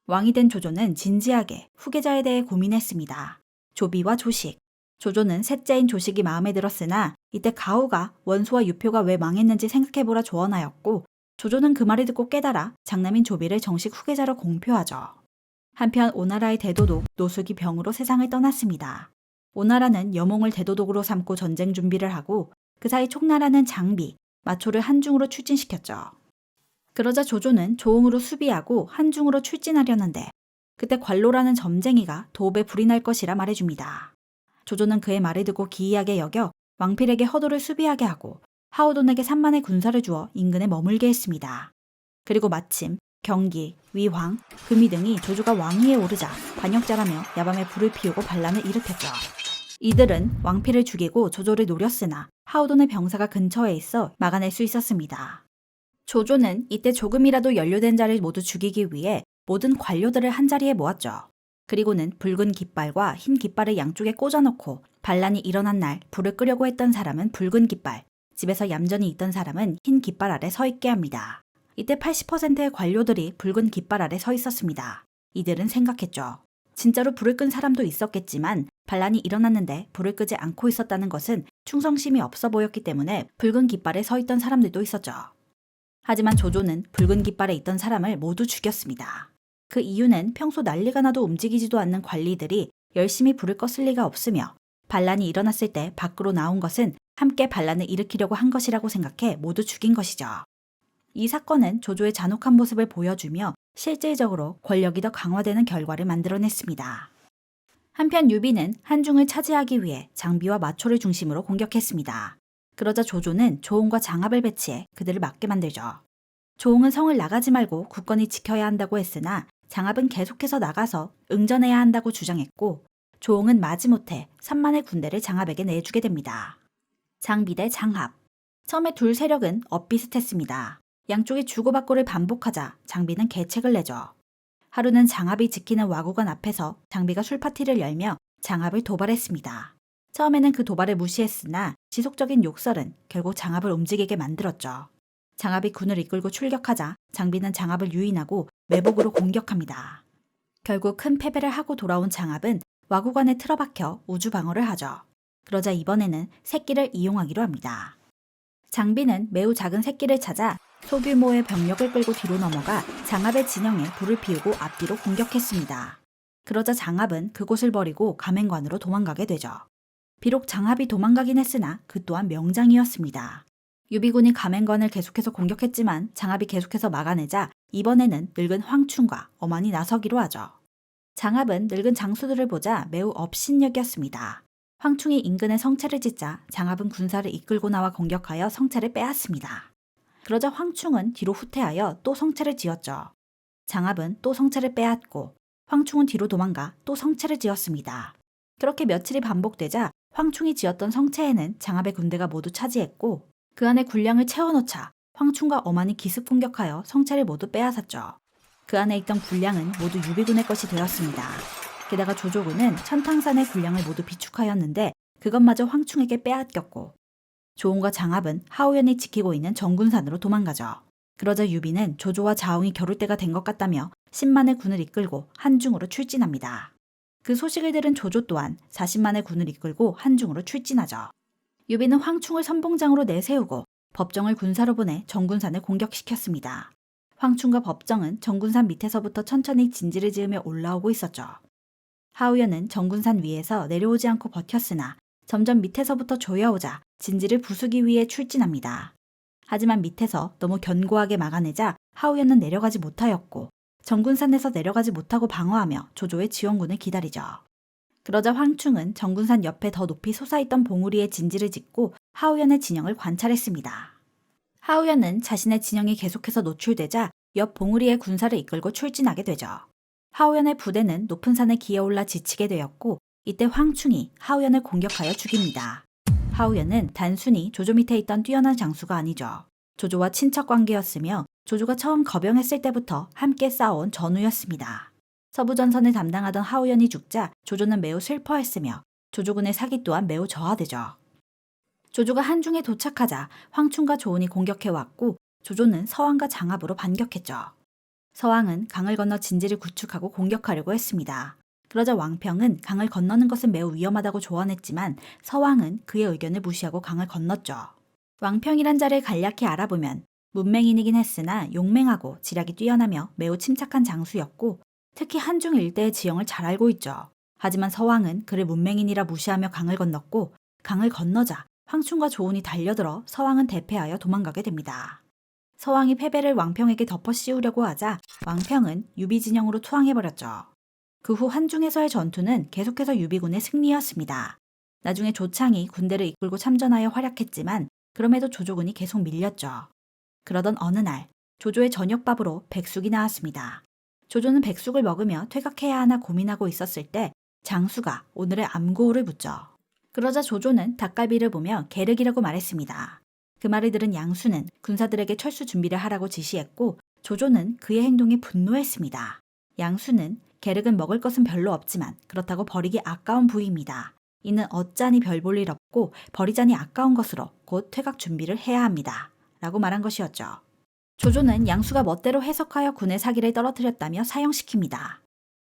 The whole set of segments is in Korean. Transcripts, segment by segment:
왕이 된 조조는 진지하게 후계자에 대해 고민했습니다. 조비와 조식. 조조는 셋째인 조식이 마음에 들었으나 이때 가후가 원소와 유표가 왜 망했는지 생각해보라 조언하였고 조조는 그 말을 듣고 깨달아 장남인 조비를 정식 후계자로 공표하죠. 한편 오나라의 대도독 노숙이 병으로 세상을 떠났습니다. 오나라는 여몽을 대도독으로 삼고 전쟁 준비를 하고 그 사이 총나라는 장비, 마초를 한중으로 출진시켰죠. 그러자 조조는 조응으로 수비하고 한중으로 출진하려는데 그때 관로라는 점쟁이가 도읍에 불이 날 것이라 말해줍니다. 조조는 그의 말을 듣고 기이하게 여겨 왕필에게 허도를 수비하게 하고 하오돈에게 3만의 군사를 주어 인근에 머물게 했습니다. 그리고 마침 경기, 위황, 금이 등이 조조가 왕위에 오르자 반역자라며 야밤에 불을 피우고 반란을 일으켰죠. 이들은 왕필을 죽이고 조조를 노렸으나 하오돈의 병사가 근처에 있어 막아낼 수 있었습니다. 조조는 이때 조금이라도 연루된 자를 모두 죽이기 위해 모든 관료들을 한자리에 모았죠. 그리고는 붉은 깃발과 흰 깃발을 양쪽에 꽂아놓고 반란이 일어난 날 불을 끄려고 했던 사람은 붉은 깃발, 집에서 얌전히 있던 사람은 흰 깃발 아래 서 있게 합니다. 이때 80%의 관료들이 붉은 깃발 아래 서 있었습니다. 이들은 생각했죠. 진짜로 불을 끈 사람도 있었겠지만 반란이 일어났는데 불을 끄지 않고 있었다는 것은 충성심이 없어 보였기 때문에 붉은 깃발에 서 있던 사람들도 있었죠. 하지만 조조는 붉은 깃발에 있던 사람을 모두 죽였습니다. 그 이유는 평소 난리가 나도 움직이지도 않는 관리들이 열심히 불을 껐을 리가 없으며 반란이 일어났을 때 밖으로 나온 것은 함께 반란을 일으키려고 한 것이라고 생각해 모두 죽인 것이죠. 이 사건은 조조의 잔혹한 모습을 보여주며 실질적으로 권력이 더 강화되는 결과를 만들어냈습니다. 한편 유비는 한중을 차지하기 위해 장비와 마초를 중심으로 공격했습니다. 그러자 조조는 조응과 장압을 배치해 그들을 막게 만들죠. 조응은 성을 나가지 말고 굳건히 지켜야 한다고 했으나 장압은 계속해서 나가서 응전해야 한다고 주장했고 조응은 마지못해 3만의 군대를 장압에게 내주게 됩니다. 장비 대 장압. 처음에 둘 세력은 엇비슷했습니다. 양쪽이 주고받고를 반복하자 장비는 계책을 내죠. 하루는 장압이 지키는 와구관 앞에서 장비가 술파티를 열며 장압을 도발했습니다. 처음에는 그 도발을 무시했으나 지속적인 욕설은 결국 장압을 움직이게 만들었죠. 장압이 군을 이끌고 출격하자 장비는 장압을 유인하고 매복으로 공격합니다. 결국 큰 패배를 하고 돌아온 장압은 와구관에 틀어박혀 우주방어를 하죠. 그러자 이번에는 새끼를 이용하기로 합니다. 장비는 매우 작은 새끼를 찾아 소규모의 병력을 끌고 뒤로 넘어가 장압의 진영에 불을 피우고 앞뒤로 공격했습니다. 그러자 장압은 그곳을 버리고 가맹관으로 도망가게 되죠. 비록 장압이 도망가긴 했으나 그 또한 명장이었습니다. 유비군이 가맹관을 계속해서 공격했지만 장압이 계속해서 막아내자 이번에는 늙은 황충과 어만이 나서기로 하죠. 장압은 늙은 장수들을 보자 매우 업신여겼습니다. 황충이 인근에 성체를 짓자 장압은 군사를 이끌고 나와 공격하여 성체를 빼앗습니다. 그러자 황충은 뒤로 후퇴하여 또 성체를 지었죠. 장압은 또 성체를 빼앗고 황충은 뒤로 도망가 또 성체를 지었습니다. 그렇게 며칠이 반복되자 황충이 지었던 성체에는 장압의 군대가 모두 차지했고 그 안에 군량을 채워넣자 황충과 어만이 기습 공격하여 성체를 모두 빼앗았죠. 그 안에 있던 군량은 모두 유비군의 것이 되었습니다. 게다가 조조군은 천탕산의 군량을 모두 비축하였는데 그것마저 황충에게 빼앗겼고 조응과 장압은 하오연이 지키고 있는 정군산으로 도망가죠. 그러자 유비는 조조와 자웅이 겨룰 때가 된 것 같다며 10만의 군을 이끌고 한중으로 출진합니다. 그 소식을 들은 조조 또한 40만의 군을 이끌고 한중으로 출진하죠. 유비는 황충을 선봉장으로 내세우고 법정을 군사로 보내 정군산을 공격시켰습니다. 황충과 법정은 정군산 밑에서부터 천천히 진지를 지으며 올라오고 있었죠. 하오연은 정군산 위에서 내려오지 않고 버텼으나 점점 밑에서부터 조여오자 진지를 부수기 위해 출진합니다. 하지만 밑에서 너무 견고하게 막아내자 하오연은 내려가지 못하였고 정군산에서 내려가지 못하고 방어하며 조조의 지원군을 기다리죠. 그러자 황충은 정군산 옆에 더 높이 솟아있던 봉우리에 진지를 짓고 하오연의 진영을 관찰했습니다. 하오연은 자신의 진영이 계속해서 노출되자 옆 봉우리의 군사를 이끌고 출진하게 되죠. 하오연의 부대는 높은 산에 기어올라 지치게 되었고 이때 황충이 하오연을 공격하여 죽입니다. 하오연은 단순히 조조 밑에 있던 뛰어난 장수가 아니죠. 조조와 친척 관계였으며 조조가 처음 거병했을 때부터 함께 싸워온 전우였습니다. 서부전선을 담당하던 하오연이 죽자 조조는 매우 슬퍼했으며 조조군의 사기 또한 매우 저하되죠. 조조가 한중에 도착하자 황충과 조은이 공격해왔고 조조는 서왕과 장압으로 반격했죠. 서왕은 강을 건너 진지를 구축하고 공격하려고 했습니다. 그러자 왕평은 강을 건너는 것은 매우 위험하다고 조언했지만 서왕은 그의 의견을 무시하고 강을 건넜죠. 왕평이란 자를 간략히 알아보면 문맹인이긴 했으나 용맹하고 지략이 뛰어나며 매우 침착한 장수였고 특히 한중 일대의 지형을 잘 알고 있죠. 하지만 서왕은 그를 문맹인이라 무시하며 강을 건넜고 강을 건너자 황충과 조운이 달려들어 서왕은 대패하여 도망가게 됩니다. 서왕이 패배를 왕평에게 덮어 씌우려고 하자 왕평은 유비 진영으로 투항해버렸죠. 그 후 한중에서의 전투는 계속해서 유비군의 승리였습니다. 나중에 조창이 군대를 이끌고 참전하여 활약했지만 그럼에도 조조군이 계속 밀렸죠. 그러던 어느 날 조조의 저녁밥으로 백숙이 나왔습니다. 조조는 백숙을 먹으며 퇴각해야 하나 고민하고 있었을 때 장수가 오늘의 암고를 묻죠. 그러자 조조는 닭갈비를 보며 게륵이라고 말했습니다. 그 말을 들은 양수는 군사들에게 철수 준비를 하라고 지시했고 조조는 그의 행동에 분노했습니다. 양수는 게륵은 먹을 것은 별로 없지만 그렇다고 버리기 아까운 부위입니다. 이는 어짜니 별 볼 일 없고 버리자니 아까운 것으로 곧 퇴각 준비를 해야 합니다. 라고 말한 것이었죠. 조조는 양수가 멋대로 해석하여 군의 사기를 떨어뜨렸다며 사형시킵니다.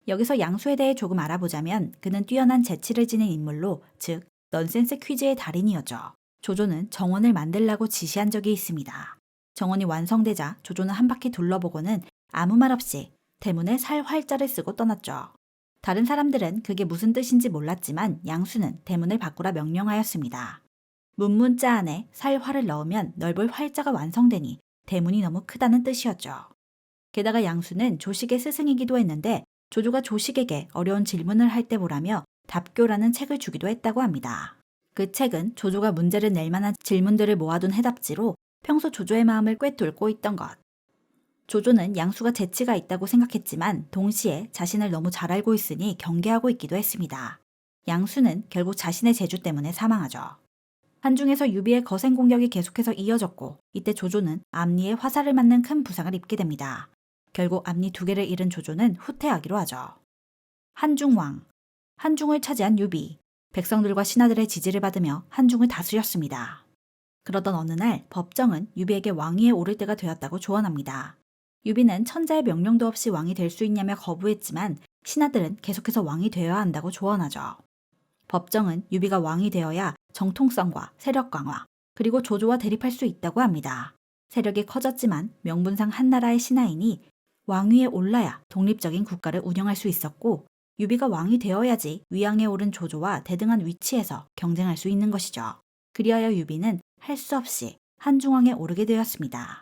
여기서 양수에 대해 조금 알아보자면 그는 뛰어난 재치를 지닌 인물로 즉 넌센스 퀴즈의 달인이었죠. 조조는 정원을 만들라고 지시한 적이 있습니다. 정원이 완성되자 조조는 한 바퀴 둘러보고는 아무 말 없이 대문에 살 활자를 쓰고 떠났죠. 다른 사람들은 그게 무슨 뜻인지 몰랐지만 양수는 대문을 바꾸라 명령하였습니다. 문문자 안에 살활을 넣으면 넓을 활자가 완성되니 대문이 너무 크다는 뜻이었죠. 게다가 양수는 조식의 스승이기도 했는데 조조가 조식에게 어려운 질문을 할 때 보라며 답교라는 책을 주기도 했다고 합니다. 그 책은 조조가 문제를 낼 만한 질문들을 모아둔 해답지로 평소 조조의 마음을 꿰뚫고 있던 것. 조조는 양수가 재치가 있다고 생각했지만 동시에 자신을 너무 잘 알고 있으니 경계하고 있기도 했습니다. 양수는 결국 자신의 재주 때문에 사망하죠. 한중에서 유비의 거센 공격이 계속해서 이어졌고 이때 조조는 앞니에 화살을 맞는 큰 부상을 입게 됩니다. 결국 앞니 2개를 잃은 조조는 후퇴하기로 하죠. 한중왕. 한중을 차지한 유비. 백성들과 신하들의 지지를 받으며 한중을 다스렸습니다. 그러던 어느 날 법정은 유비에게 왕위에 오를 때가 되었다고 조언합니다. 유비는 천자의 명령도 없이 왕이 될 수 있냐며 거부했지만 신하들은 계속해서 왕이 되어야 한다고 조언하죠. 법정은 유비가 왕이 되어야 정통성과 세력 강화, 그리고 조조와 대립할 수 있다고 합니다. 세력이 커졌지만 명분상 한나라의 신하이니 왕위에 올라야 독립적인 국가를 운영할 수 있었고 유비가 왕이 되어야지 위왕에 오른 조조와 대등한 위치에서 경쟁할 수 있는 것이죠. 그리하여 유비는 할 수 없이 한중왕에 오르게 되었습니다.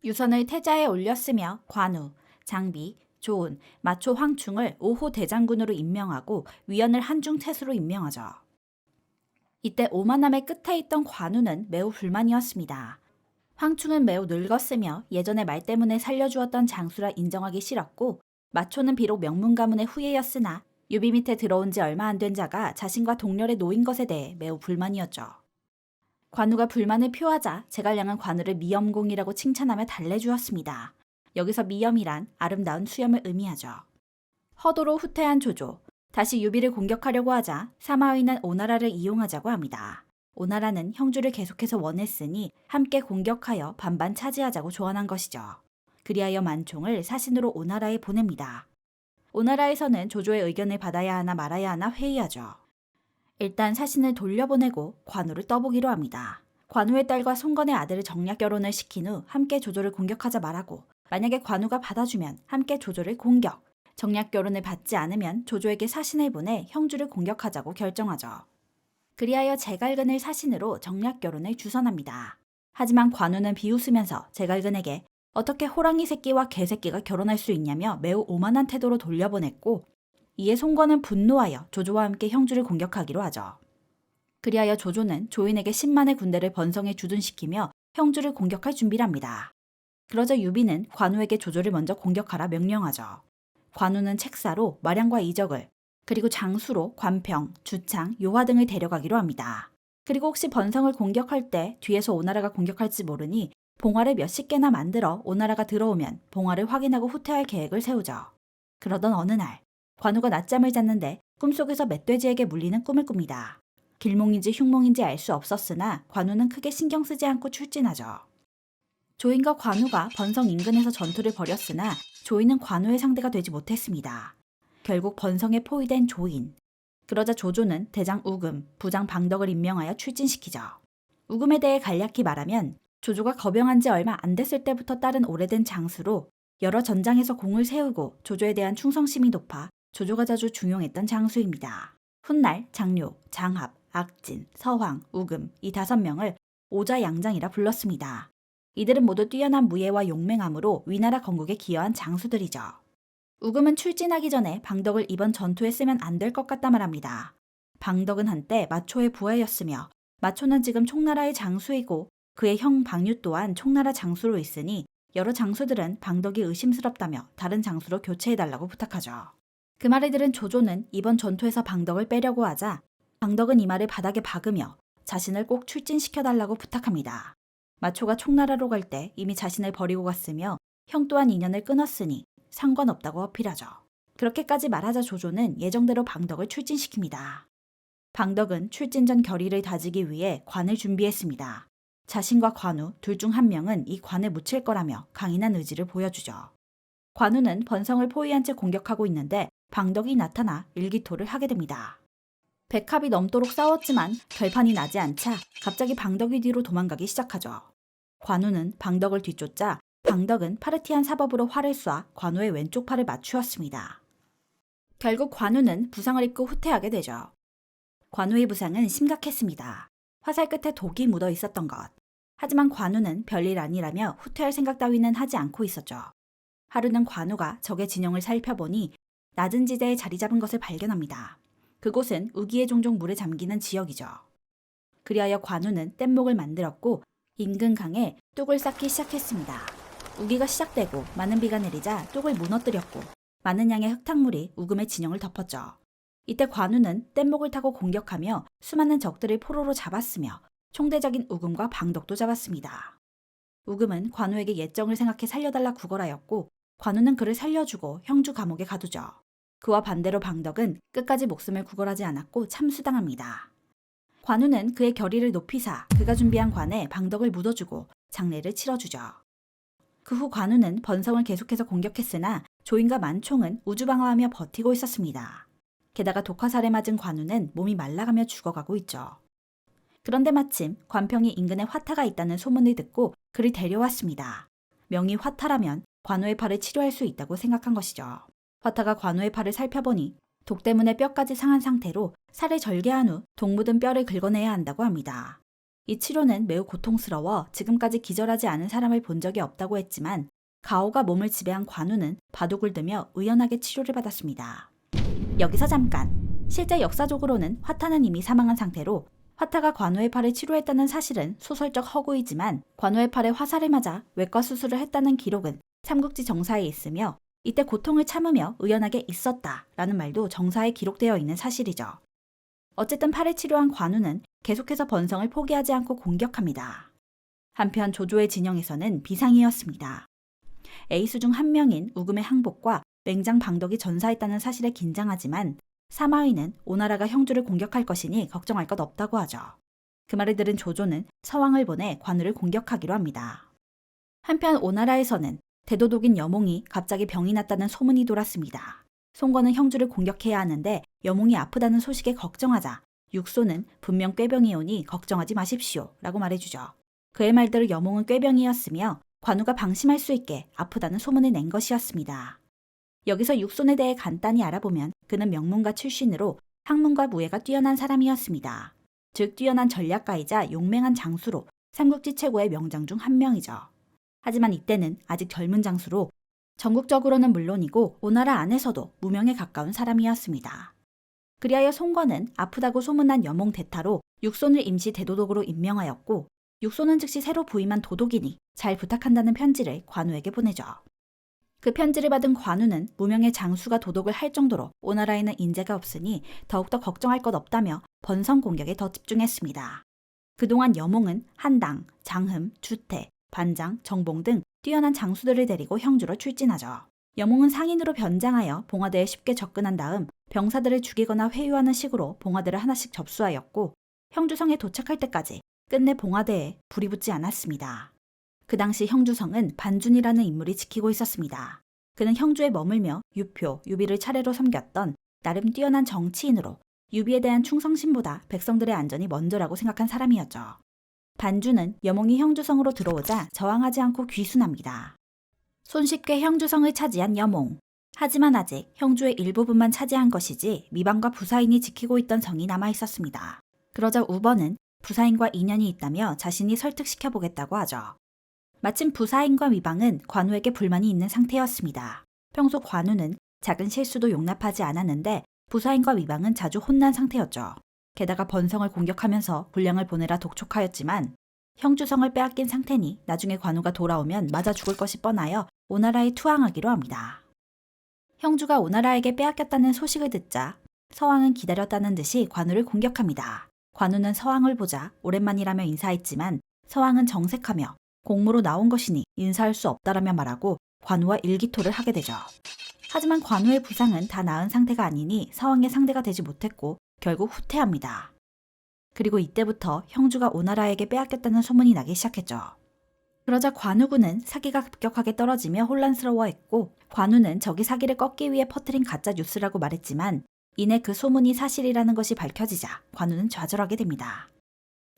유선을 태자에 올렸으며 관우, 장비, 조은, 마초 황충을 5호 대장군으로 임명하고 위원을 한중태수로 임명하죠. 이때 오만함의 끝에 있던 관우는 매우 불만이었습니다. 황충은 매우 늙었으며 예전에 말 때문에 살려주었던 장수라 인정하기 싫었고 마초는 비록 명문가문의 후예였으나 유비 밑에 들어온 지 얼마 안 된 자가 자신과 동렬에 놓인 것에 대해 매우 불만이었죠. 관우가 불만을 표하자 제갈량은 관우를 미염공이라고 칭찬하며 달래주었습니다. 여기서 미염이란 아름다운 수염을 의미하죠. 허도로 후퇴한 조조, 다시 유비를 공격하려고 하자 사마의는 오나라를 이용하자고 합니다. 오나라는 형주를 계속해서 원했으니 함께 공격하여 반반 차지하자고 조언한 것이죠. 그리하여 만총을 사신으로 오나라에 보냅니다. 오나라에서는 조조의 의견을 받아야 하나 말아야 하나 회의하죠. 일단 사신을 돌려보내고 관우를 떠보기로 합니다. 관우의 딸과 송건의 아들을 정략 결혼을 시킨 후 함께 조조를 공격하자 말하고 만약에 관우가 받아주면 함께 조조를 공격, 정략 결혼을 받지 않으면 조조에게 사신을 보내 형주를 공격하자고 결정하죠. 그리하여 제갈근을 사신으로 정략 결혼을 주선합니다. 하지만 관우는 비웃으면서 제갈근에게 어떻게 호랑이 새끼와 개 새끼가 결혼할 수 있냐며 매우 오만한 태도로 돌려보냈고 이에 송건은 분노하여 조조와 함께 형주를 공격하기로 하죠. 그리하여 조조는 조인에게 10만의 군대를 번성에 주둔시키며 형주를 공격할 준비를 합니다. 그러자 유비는 관우에게 조조를 먼저 공격하라 명령하죠. 관우는 책사로 마량과 이적을 그리고 장수로 관평, 주창, 요화 등을 데려가기로 합니다. 그리고 혹시 번성을 공격할 때 뒤에서 오나라가 공격할지 모르니 봉화를 몇십 개나 만들어 오나라가 들어오면 봉화를 확인하고 후퇴할 계획을 세우죠. 그러던 어느 날 관우가 낮잠을 잤는데 꿈속에서 멧돼지에게 물리는 꿈을 꿉니다. 길몽인지 흉몽인지 알 수 없었으나 관우는 크게 신경 쓰지 않고 출진하죠. 조인과 관우가 번성 인근에서 전투를 벌였으나 조인은 관우의 상대가 되지 못했습니다. 결국 번성에 포위된 조인. 그러자 조조는 대장 우금, 부장 방덕을 임명하여 출진시키죠. 우금에 대해 간략히 말하면 조조가 거병한 지 얼마 안 됐을 때부터 따른 오래된 장수로 여러 전장에서 공을 세우고 조조에 대한 충성심이 높아 조조가 자주 중용했던 장수입니다. 훗날 장료, 장합, 악진, 서황, 우금 이 5명을 오자양장이라 불렀습니다. 이들은 모두 뛰어난 무예와 용맹함으로 위나라 건국에 기여한 장수들이죠. 우금은 출진하기 전에 방덕을 이번 전투에 쓰면 안 될 것 같다 말합니다. 방덕은 한때 마초의 부하였으며 마초는 지금 총나라의 장수이고 그의 형 방유 또한 총나라 장수로 있으니 여러 장수들은 방덕이 의심스럽다며 다른 장수로 교체해달라고 부탁하죠. 그 말을 들은 조조는 이번 전투에서 방덕을 빼려고 하자 방덕은 이 말을 바닥에 박으며 자신을 꼭 출진시켜달라고 부탁합니다. 마초가 총나라로 갈 때 이미 자신을 버리고 갔으며 형 또한 인연을 끊었으니 상관없다고 어필하죠. 그렇게까지 말하자 조조는 예정대로 방덕을 출진시킵니다. 방덕은 출진 전 결의를 다지기 위해 관을 준비했습니다. 자신과 관우 둘 중 한 명은 이 관을 묻힐 거라며 강인한 의지를 보여주죠. 관우는 번성을 포위한 채 공격하고 있는데 방덕이 나타나 일기토를 하게 됩니다. 백합이 넘도록 싸웠지만 결판이 나지 않자 갑자기 방덕이 뒤로 도망가기 시작하죠. 관우는 방덕을 뒤쫓자 방덕은 파르티안 사법으로 활을 쏴 관우의 왼쪽 팔을 맞추었습니다. 결국 관우는 부상을 입고 후퇴하게 되죠. 관우의 부상은 심각했습니다. 화살 끝에 독이 묻어 있었던 것. 하지만 관우는 별일 아니라며 후퇴할 생각 따위는 하지 않고 있었죠. 하루는 관우가 적의 진영을 살펴보니 낮은 지대에 자리 잡은 것을 발견합니다. 그곳은 우기에 종종 물에 잠기는 지역이죠. 그리하여 관우는 뗏목을 만들었고 인근 강에 뚝을 쌓기 시작했습니다. 우기가 시작되고 많은 비가 내리자 뚝을 무너뜨렸고 많은 양의 흙탕물이 우금의 진영을 덮었죠. 이때 관우는 뗏목을 타고 공격하며 수많은 적들을 포로로 잡았으며 총대적인 우금과 방덕도 잡았습니다. 우금은 관우에게 예정을 생각해 살려달라 구걸하였고 관우는 그를 살려주고 형주 감옥에 가두죠. 그와 반대로 방덕은 끝까지 목숨을 구걸하지 않았고 참수당합니다. 관우는 그의 결의를 높이사 그가 준비한 관에 방덕을 묻어주고 장례를 치러주죠. 그 후 관우는 번성을 계속해서 공격했으나 조인과 만총은 우주방어하며 버티고 있었습니다. 게다가 독화살에 맞은 관우는 몸이 말라가며 죽어가고 있죠. 그런데 마침 관평이 인근에 화타가 있다는 소문을 듣고 그를 데려왔습니다. 명의 화타라면 관우의 팔을 치료할 수 있다고 생각한 것이죠. 화타가 관우의 팔을 살펴보니 독 때문에 뼈까지 상한 상태로 살을 절개한 후 독 묻은 뼈를 긁어내야 한다고 합니다. 이 치료는 매우 고통스러워 지금까지 기절하지 않은 사람을 본 적이 없다고 했지만 가오가 몸을 지배한 관우는 바둑을 두며 의연하게 치료를 받았습니다. 여기서 잠깐! 실제 역사적으로는 화타는 이미 사망한 상태로 화타가 관우의 팔을 치료했다는 사실은 소설적 허구이지만 관우의 팔에 화살을 맞아 외과 수술을 했다는 기록은 삼국지 정사에 있으며 이때 고통을 참으며 의연하게 있었다라는 말도 정사에 기록되어 있는 사실이죠. 어쨌든 팔을 치료한 관우는 계속해서 번성을 포기하지 않고 공격합니다. 한편 조조의 진영에서는 비상이었습니다. 에이수 중 한 명인 우금의 항복과 맹장 방덕이 전사했다는 사실에 긴장하지만 사마의는 오나라가 형주를 공격할 것이니 걱정할 것 없다고 하죠. 그 말을 들은 조조는 서왕을 보내 관우를 공격하기로 합니다. 한편 오나라에서는 대도독인 여몽이 갑자기 병이 났다는 소문이 돌았습니다. 송건은 형주를 공격해야 하는데 여몽이 아프다는 소식에 걱정하자 육소는 분명 꾀병이 오니 걱정하지 마십시오 라고 말해주죠. 그의 말대로 여몽은 꾀병이었으며 관우가 방심할 수 있게 아프다는 소문을 낸 것이었습니다. 여기서 육손에 대해 간단히 알아보면 그는 명문가 출신으로 학문과 무예가 뛰어난 사람이었습니다. 즉 뛰어난 전략가이자 용맹한 장수로 삼국지 최고의 명장 중 한 명이죠. 하지만 이때는 아직 젊은 장수로 전국적으로는 물론이고 오나라 안에서도 무명에 가까운 사람이었습니다. 그리하여 송건은 아프다고 소문난 여몽 대타로 육손을 임시 대도독으로 임명하였고 육손은 즉시 새로 부임한 도독이니 잘 부탁한다는 편지를 관우에게 보내죠. 그 편지를 받은 관우는 무명의 장수가 도독을 할 정도로 오나라에는 인재가 없으니 더욱더 걱정할 것 없다며 번성 공격에 더 집중했습니다. 그동안 여몽은 한당, 장흠, 주태, 반장, 정봉 등 뛰어난 장수들을 데리고 형주로 출진하죠. 여몽은 상인으로 변장하여 봉화대에 쉽게 접근한 다음 병사들을 죽이거나 회유하는 식으로 봉화대를 하나씩 접수하였고 형주성에 도착할 때까지 끝내 봉화대에 불이 붙지 않았습니다. 그 당시 형주성은 반준이라는 인물이 지키고 있었습니다. 그는 형주에 머물며 유표, 유비를 차례로 섬겼던 나름 뛰어난 정치인으로 유비에 대한 충성심보다 백성들의 안전이 먼저라고 생각한 사람이었죠. 반주는 여몽이 형주성으로 들어오자 저항하지 않고 귀순합니다. 손쉽게 형주성을 차지한 여몽. 하지만 아직 형주의 일부분만 차지한 것이지 미방과 부사인이 지키고 있던 성이 남아 있었습니다. 그러자 우번은 부사인과 인연이 있다며 자신이 설득시켜보겠다고 하죠. 마침 부사인과 미방은 관우에게 불만이 있는 상태였습니다. 평소 관우는 작은 실수도 용납하지 않았는데 부사인과 미방은 자주 혼난 상태였죠. 게다가 번성을 공격하면서 군량을 보내라 독촉하였지만 형주성을 빼앗긴 상태니 나중에 관우가 돌아오면 맞아 죽을 것이 뻔하여 오나라에 투항하기로 합니다. 형주가 오나라에게 빼앗겼다는 소식을 듣자 서왕은 기다렸다는 듯이 관우를 공격합니다. 관우는 서왕을 보자 오랜만이라며 인사했지만 서왕은 정색하며 공무로 나온 것이니 인사할 수 없다라며 말하고 관우와 일기토를 하게 되죠. 하지만 관우의 부상은 다 나은 상태가 아니니 서왕의 상대가 되지 못했고 결국 후퇴합니다. 그리고 이때부터 형주가 오나라에게 빼앗겼다는 소문이 나기 시작했죠. 그러자 관우군은 사기가 급격하게 떨어지며 혼란스러워했고 관우는 적이 사기를 꺾기 위해 퍼뜨린 가짜 뉴스라고 말했지만 이내 그 소문이 사실이라는 것이 밝혀지자 관우는 좌절하게 됩니다.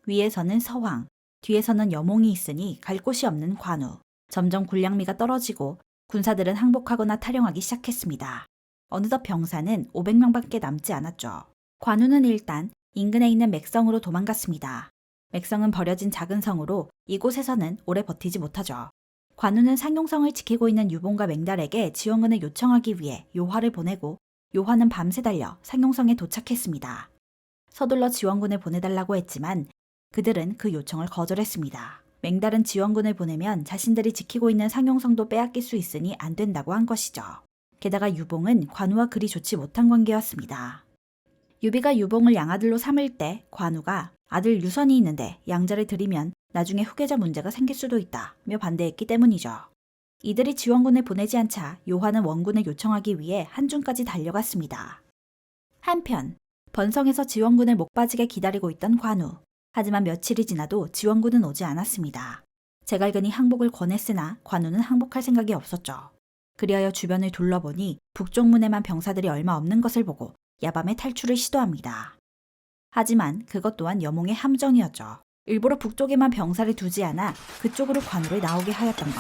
위에서는 서왕, 뒤에서는 여몽이 있으니 갈 곳이 없는 관우. 점점 군량미가 떨어지고 군사들은 항복하거나 탈영하기 시작했습니다. 어느덧 병사는 500명밖에 남지 않았죠. 관우는 일단 인근에 있는 맥성으로 도망갔습니다. 맥성은 버려진 작은 성으로 이곳에서는 오래 버티지 못하죠. 관우는 상용성을 지키고 있는 유봉과 맹달에게 지원군을 요청하기 위해 요화를 보내고 요화는 밤새 달려 상용성에 도착했습니다. 서둘러 지원군을 보내달라고 했지만 그들은 그 요청을 거절했습니다. 맹달은 지원군을 보내면 자신들이 지키고 있는 상용성도 빼앗길 수 있으니 안 된다고 한 것이죠. 게다가 유봉은 관우와 그리 좋지 못한 관계였습니다. 유비가 유봉을 양아들로 삼을 때 관우가 아들 유선이 있는데 양자를 들이면 나중에 후계자 문제가 생길 수도 있다며 반대했기 때문이죠. 이들이 지원군을 보내지 않자 요화는 원군을 요청하기 위해 한중까지 달려갔습니다. 한편 번성에서 지원군을 목 빠지게 기다리고 있던 관우. 하지만 며칠이 지나도 지원군은 오지 않았습니다. 제갈근이 항복을 권했으나 관우는 항복할 생각이 없었죠. 그리하여 주변을 둘러보니 북쪽문에만 병사들이 얼마 없는 것을 보고 야밤에 탈출을 시도합니다. 하지만 그것 또한 여몽의 함정이었죠. 일부러 북쪽에만 병사를 두지 않아 그쪽으로 관우를 나오게 하였던 것.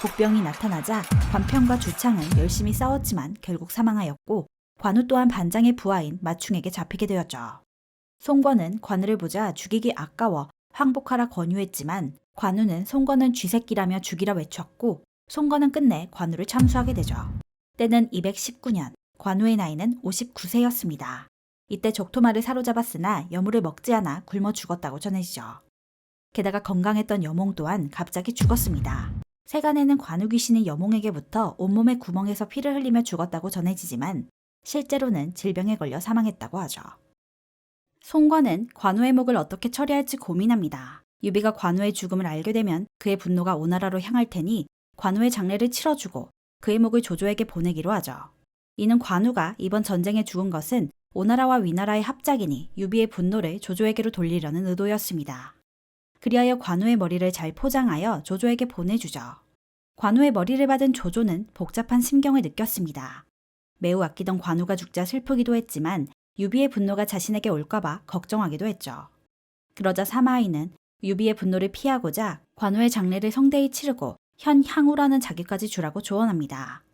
복병이 나타나자 관평과 주창은 열심히 싸웠지만 결국 사망하였고 관우 또한 반장의 부하인 마충에게 잡히게 되었죠. 송권은 관우를 보자 죽이기 아까워 항복하라 권유했지만 관우는 송권은 쥐새끼라며 죽이라 외쳤고 송권은 끝내 관우를 참수하게 되죠. 때는 219년, 관우의 나이는 59세였습니다. 이때 적토마를 사로잡았으나 여물을 먹지 않아 굶어 죽었다고 전해지죠. 게다가 건강했던 여몽 또한 갑자기 죽었습니다. 세간에는 관우 귀신이 여몽에게 붙어 온몸의 구멍에서 피를 흘리며 죽었다고 전해지지만 실제로는 질병에 걸려 사망했다고 하죠. 송권은 관우의 목을 어떻게 처리할지 고민합니다. 유비가 관우의 죽음을 알게 되면 그의 분노가 오나라로 향할 테니 관우의 장례를 치러주고 그의 목을 조조에게 보내기로 하죠. 이는 관우가 이번 전쟁에 죽은 것은 오나라와 위나라의 합작이니 유비의 분노를 조조에게로 돌리려는 의도였습니다. 그리하여 관우의 머리를 잘 포장하여 조조에게 보내주죠. 관우의 머리를 받은 조조는 복잡한 심경을 느꼈습니다. 매우 아끼던 관우가 죽자 슬프기도 했지만 유비의 분노가 자신에게 올까봐 걱정하기도 했죠. 그러자 사마이는 유비의 분노를 피하고자 관우의 장례를 성대히 치르고 현 향후라는 자기까지 주라고 조언합니다.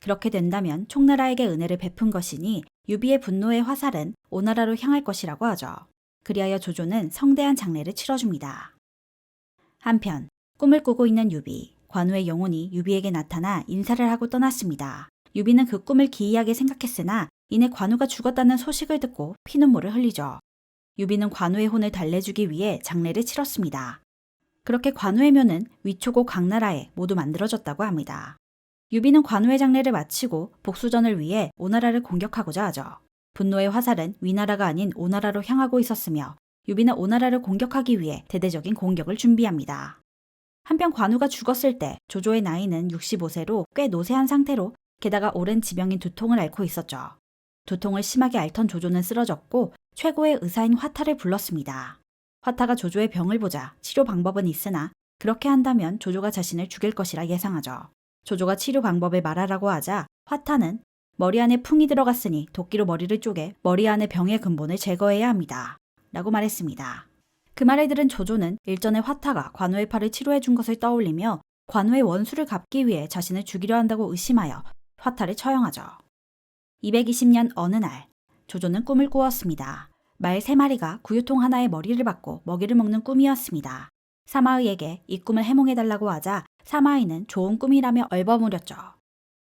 그렇게 된다면 총나라에게 은혜를 베푼 것이니 유비의 분노의 화살은 오나라로 향할 것이라고 하죠. 그리하여 조조는 성대한 장례를 치러줍니다. 한편 꿈을 꾸고 있는 유비, 관우의 영혼이 유비에게 나타나 인사를 하고 떠났습니다. 유비는 그 꿈을 기이하게 생각했으나 이내 관우가 죽었다는 소식을 듣고 피눈물을 흘리죠. 유비는 관우의 혼을 달래주기 위해 장례를 치렀습니다. 그렇게 관우의 묘는 위초고 각나라에 모두 만들어졌다고 합니다. 유비는 관우의 장례를 마치고 복수전을 위해 오나라를 공격하고자 하죠. 분노의 화살은 위나라가 아닌 오나라로 향하고 있었으며 유비는 오나라를 공격하기 위해 대대적인 공격을 준비합니다. 한편 관우가 죽었을 때 조조의 나이는 65세로 꽤 노쇠한 상태로 게다가 오랜 지병인 두통을 앓고 있었죠. 두통을 심하게 앓던 조조는 쓰러졌고 최고의 의사인 화타를 불렀습니다. 화타가 조조의 병을 보자 치료 방법은 있으나 그렇게 한다면 조조가 자신을 죽일 것이라 예상하죠. 조조가 치료 방법을 말하라고 하자 화타는 머리 안에 풍이 들어갔으니 도끼로 머리를 쪼개 머리 안의 병의 근본을 제거해야 합니다. 라고 말했습니다. 그 말을 들은 조조는 일전에 화타가 관우의 팔을 치료해 준 것을 떠올리며 관우의 원수를 갚기 위해 자신을 죽이려 한다고 의심하여 화타를 처형하죠. 220년 어느 날 조조는 꿈을 꾸었습니다. 말 3마리가 구유통 하나에 머리를 박고 먹이를 먹는 꿈이었습니다. 사마의에게 이 꿈을 해몽해달라고 하자 사마의는 좋은 꿈이라며 얼버무렸죠.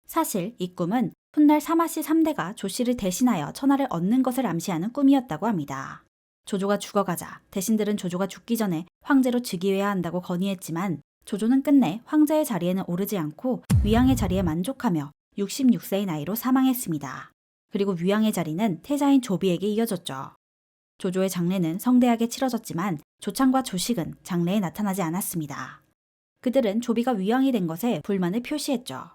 사실 이 꿈은 훗날 사마씨 3대가 조씨를 대신하여 천하를 얻는 것을 암시하는 꿈이었다고 합니다. 조조가 죽어가자 대신들은 조조가 죽기 전에 황제로 즉위해야 한다고 건의했지만 조조는 끝내 황제의 자리에는 오르지 않고 위양의 자리에 만족하며 66세의 나이로 사망했습니다. 그리고 위양의 자리는 태자인 조비에게 이어졌죠. 조조의 장례는 성대하게 치러졌지만 조창과 조식은 장례에 나타나지 않았습니다. 그들은 조비가 위왕이 된 것에 불만을 표시했죠.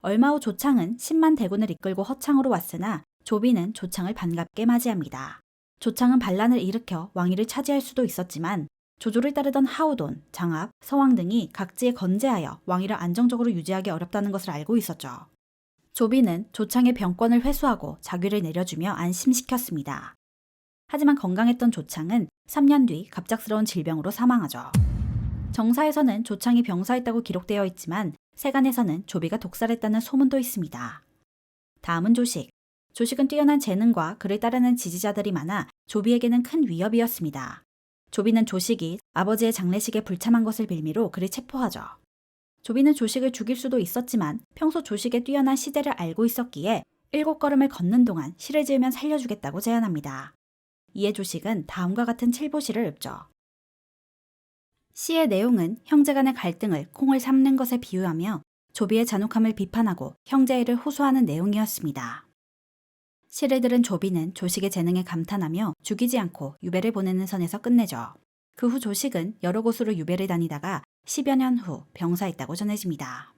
얼마 후 조창은 10만 대군을 이끌고 허창으로 왔으나 조비는 조창을 반갑게 맞이합니다. 조창은 반란을 일으켜 왕위를 차지할 수도 있었지만 조조를 따르던 하우돈, 장압, 서왕 등이 각지에 건재하여 왕위를 안정적으로 유지하기 어렵다는 것을 알고 있었죠. 조비는 조창의 병권을 회수하고 자귀를 내려주며 안심시켰습니다. 하지만 건강했던 조창은 3년 뒤 갑작스러운 질병으로 사망하죠. 정사에서는 조창이 병사했다고 기록되어 있지만 세간에서는 조비가 독살했다는 소문도 있습니다. 다음은 조식. 조식은 뛰어난 재능과 그를 따르는 지지자들이 많아 조비에게는 큰 위협이었습니다. 조비는 조식이 아버지의 장례식에 불참한 것을 빌미로 그를 체포하죠. 조비는 조식을 죽일 수도 있었지만 평소 조식의 뛰어난 시대를 알고 있었기에 7걸음을 걷는 동안 시를 지으면 살려주겠다고 제안합니다. 이에 조식은 다음과 같은 칠보시를 읊죠. 시의 내용은 형제 간의 갈등을 콩을 삶는 것에 비유하며 조비의 잔혹함을 비판하고 형제애를 호소하는 내용이었습니다. 시를 들은 조비는 조식의 재능에 감탄하며 죽이지 않고 유배를 보내는 선에서 끝내죠. 그 후 조식은 여러 곳으로 유배를 다니다가 10여 년 후 병사했다고 전해집니다.